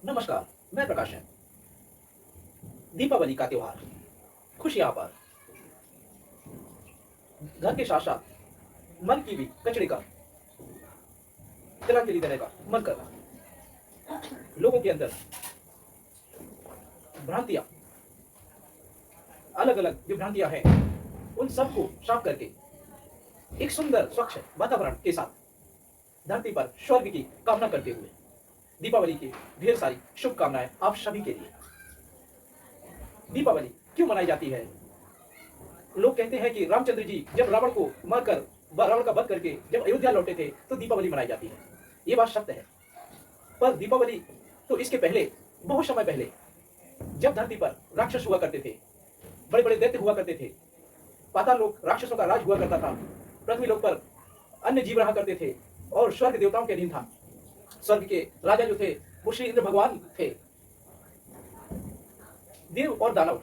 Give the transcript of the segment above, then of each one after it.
नमस्कार, मैं प्रकाश है। दीपावली का त्योहार, खुशियाँ पर, घर के साथ-साथ मन की भी कचरे का तिलांजलि देने का मन कर रहा। लोगों के अंदर भ्रांतियाँ, अलग-अलग जो भ्रांतियाँ हैं, उन सबको साफ करके एक सुंदर स्वच्छ वातावरण के साथ धरती पर स्वर्ग की कामना करते हुए दीपावली की ढेर सारी शुभकामनाएँ आप सभी के लिए। दीपावली क्यों मनाई जाती है? लोग कहते हैं कि रामचंद्र जी जब रावण को मारकर रावण का वध करके जब अयोध्या लौटे थे तो दीपावली मनाई जाती है। ये बात सत्य है। पर दीपावली तो इसके पहले, बहुत समय पहले, जब धरती पर राक्षस हुआ करते थे, बड़े बड़े दैत्य हुआ करते थे, पाताल लोक राक्षसों का राज हुआ करता था, पृथ्वी लोक पर अन्य जीव रहा करते थे और स्वर्ग देवताओं के अधीन था। स्वर्ग के राजा जो थे वो श्री इंद्र भगवान थे। देव और दानव,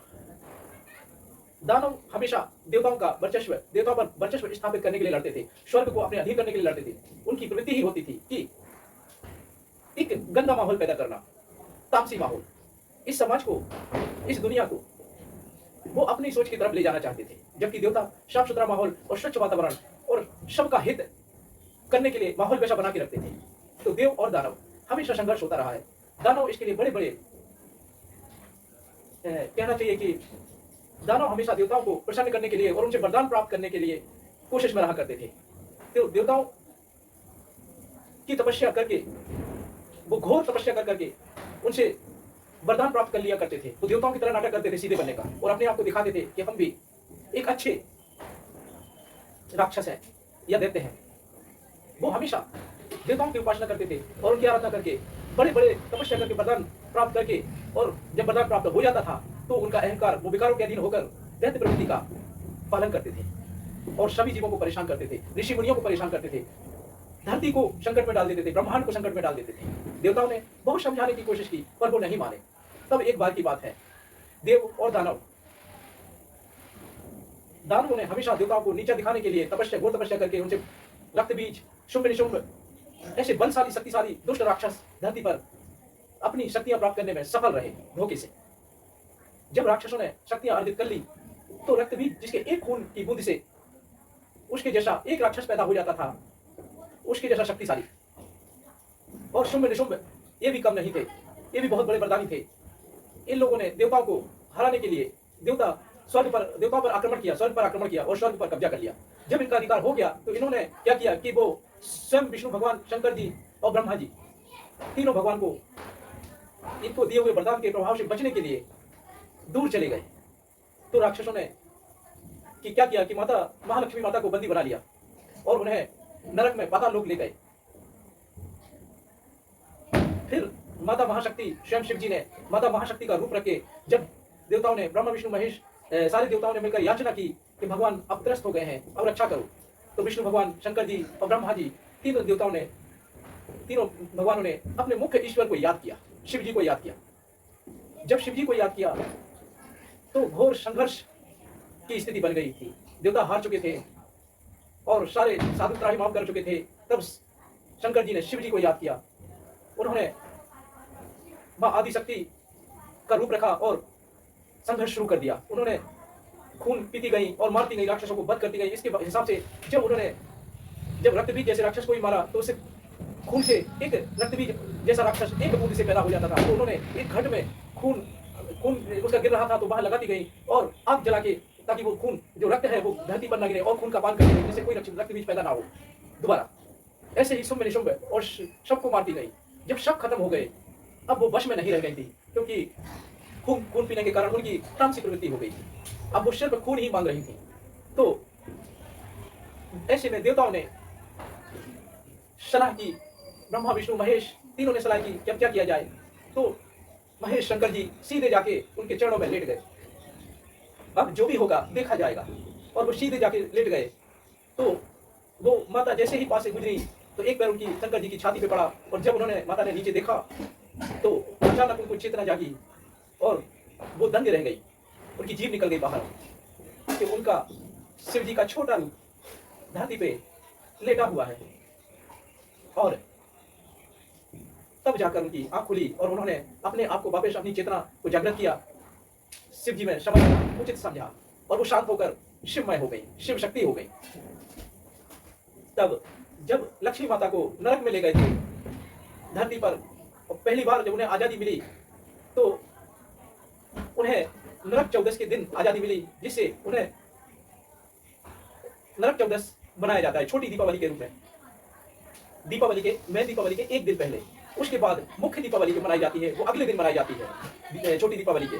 दानव हमेशा देवताओं का वर्चस्व, देवताओं पर वर्चस्व स्थापित करने के लिए लड़ते थे, स्वर्ग को अपने अधीन करने के लिए लड़ते थे। उनकी प्रवृत्ति ही होती थी कि एक गंदा माहौल पैदा करना, तामसी माहौल, इस समाज को, इस दुनिया को वो अपनी सोच की तरफ ले जाना चाहते थे। जबकि देवता साफ सुथरा माहौल और स्वच्छ वातावरण और सबका हित करने के लिए माहौल वैसा बना के रखते थे। तो देव और दानव हमेशा संघर्ष होता रहा है। दानव इसके लिए बड़े बड़े कहना चाहिए कि दानव हमेशा देवताओं को प्रसन्न करने के लिए और उनसे वरदान प्राप्त करने के लिए कोशिश में रहा करते थे। तो देवताओं की तपस्या करके, वो घोर तपस्या कर करके उनसे वरदान प्राप्त कर लिया करते थे। वो देवताओं की तरह नाटक करते थे सीधे बनने का और अपने आप को दिखाते थे कि हम भी एक अच्छे राक्षस हैं या दैत्य हैं। वो हमेशा देवताओं की उपासना करते थे और उनकी आराधना करके, बड़े बड़े तपस्या करके वरदान प्राप्त करके, और जब वरदान प्राप्त हो जाता था तो उनका अहंकार, वो विकारों के अधीन होकर दैत्य प्रवृत्ति का पालन करते थे और सभी जीवों को परेशान करते थे, ऋषि मुनियों को परेशान करते थे, धरती को संकट में डाल देते थे, ब्रह्मांड को संकट में डाल देते थे। देवताओं ने बहुत समझाने की कोशिश की पर वो नहीं माने। तब एक बार की बात है, देव और दानव, दानवों ने हमेशा देवताओं को नीचा दिखाने के लिए तपस्या, घोर तपस्या करके उनसे रक्त बीज, शुंभ निशुंभ, ऐसे बलशाली शक्तिशाली दुष्ट राक्षस धरती पर अपनी शक्तियां प्राप्त करने में सफल रहे धोखे से। जब राक्षसों ने शक्तियां अर्जित कर ली तो रक्त बीज, जिसके एक खून की बूंद से उसके जैसा एक राक्षस पैदा हो जाता था, उसके जैसा शक्तिशाली, और शुंभ निशुंभ ये भी कम नहीं थे, ये भी बहुत बड़े वरदानी थे। इन लोगों ने देवताओं को हराने के लिए देवताओं पर आक्रमण किया, स्वर्ग पर आक्रमण किया और स्वर्ग पर कब्जा कर लिया। जब इनका अधिकार हो गया तो इन्होंने क्या किया कि वो स्वयं विष्णु भगवान, शंकर जी और ब्रह्मा जी, तीनों भगवान को इनको दिए हुए वरदान के प्रभाव से बचने के लिए दूर चले गए। तो राक्षसों ने क्या किया कि माता महालक्ष्मी माता को बंदी बना लिया और उन्हें नरक में, पाताल लोक ले गए। फिर माता महाशक्ति, स्वयं शिव जी ने माता महाशक्ति का रूप रखे, जब देवताओं ने, ब्रह्मा विष्णु महेश सारे देवताओं ने मिलकर याचना की कि भगवान अब त्रस्त हो गए हैं, अब रक्षा करो, तो विष्णु भगवान, शंकर जी और ब्रह्मा जी, तीनों देवताओं ने, तीनों भगवानों ने अपने मुख्य ईश्वर को याद किया, शिव जी को याद किया। जब शिव जी को याद किया तो घोर संघर्ष की स्थिति बन गई थी। देवता हार चुके थे और सारे साधु त्राहिमाम कर चुके थे। तब शंकर जी ने शिव जी को याद किया। उन्होंने मां आदिशक्ति का रूप रखा और संघर्ष शुरू कर दिया। उन्होंने खून पीती गई और मारती गई, राक्षसों को वध करती गई। इसके हिसाब से जब रक्तबीज जैसे राक्षस को ही मारा तो उसे खून से एक रक्तबीज जैसा राक्षस एक बूंद से पैदा हो जाता था। तो उन्होंने एक घट में खून उसका गिर रहा था तो वहां लगाती गई और आग जला के, ताकि वो खून जो रक्त है वो धरती पर न गिरे और खून का पान करे, जिससे कोई रक्तबीज पैदा ना हो दोबारा। ऐसे ही शुंभ निशुंभ और सबको मारती गई। जब सब खत्म हो गए, अब वो वश में नहीं रह गई थी, क्योंकि खून पीने के कारण उनकी तामसिक प्रवृत्ति हो गई थी। अब वो सिर्फ खून ही मांग रही थी। तो ऐसे में देवताओं ने सलाह की, ब्रह्मा विष्णु महेश तीनों ने सलाह की कि अब क्या किया जाए। तो महेश शंकर जी सीधे जाके उनके चरणों में लेट गए। अब जो भी होगा देखा जाएगा। और वो सीधे जाके लेट गए। तो वो माता जैसे ही पास से गुजरी तो एक पैर उनकी शंकर जी की छाती पे पड़ा, और जब उन्होंने, माता ने नीचे देखा तो अचानक उनको चेतना जागी और वो दंग रह गई, उनकी जीभ निकल गई बाहर कि उनका शिव जी का छोटा रूप धरती पे लेटा हुआ है और तब जाकर उनकी आंख खुली और उन्होंने अपने आप को वापस अपनी चेतना को जागृत किया, शिव जी में शपथ उचित समझा और वो शांत होकर शिवमय हो गई, शिव शक्ति हो गई। तब जब लक्ष्मी माता को नरक में ले गए थे धरती पर, और पहली बार जब उन्हें आजादी मिली तो उन्हें नरक चौदस के दिन आजादी मिली, जिससे उन्हें नरक चौदस मनाया जाता है छोटी दीपावली के रूप में। दीपावली के एक दिन पहले, उसके बाद मुख्य दीपावली जो मनाई जाती है वो अगले दिन मनाई जाती है छोटी दीपावली के।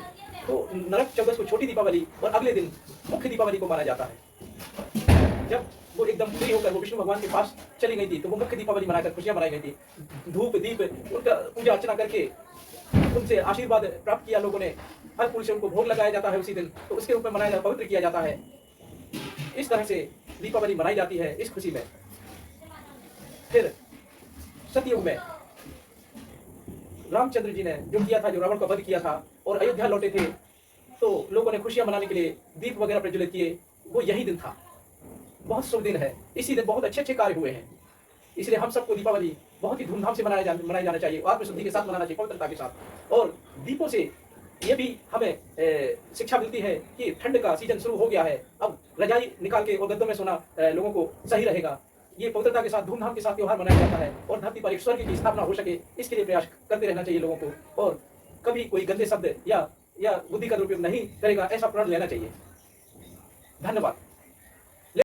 तो नरक चौदस को छोटी दीपावली और अगले दिन मुख्य दीपावली को माना जाता है। जब वो एकदम फ्री होकर वो विष्णु भगवान के पास चली गई थी तो वो मुख्य दीपावली मनाकर खुशियां मनाई गई थी। धूप दीप उनका पूजा अर्चना करके उनसे आशीर्वाद प्राप्त किया लोगों ने, फल फूल से उनको भोग लगाया जाता है उसी दिन, तो उसके रूप में मनाया जाता, पवित्र किया जाता है। इस तरह से दीपावली मनाई जाती है इस खुशी में। फिर सतयुग में रामचंद्र जी ने जो किया था, जो रावण का वध किया था और अयोध्या लौटे थे, तो लोगों ने खुशियां मनाने के लिए दीप वगैरह प्रज्वलित किए। वो यही दिन था, बहुत शुभ दिन है। इसी दिन बहुत अच्छे अच्छे कार्य हुए हैं, इसलिए हम सबको दीपावली बहुत ही धूमधाम से मनाया जाना चाहिए, आत्मशुद्धि के साथ मनाना चाहिए, पवित्रता के साथ। और दीपों से ये भी हमें शिक्षा मिलती है कि ठंड का सीजन शुरू हो गया है, अब रजाई निकाल के और गद्दों में सोना लोगों को सही रहेगा। ये पवित्रता के साथ धूमधाम के साथ त्योहार मनाया जाता है और धरती पर एक स्वर्ग की स्थापना हो सके, इसके लिए प्रयास करते रहना चाहिए लोगों को। और कभी कोई गंदे शब्द या बुद्धि का दुरुपयोग नहीं करेगा, ऐसा प्रण लेना चाहिए। धन्यवाद।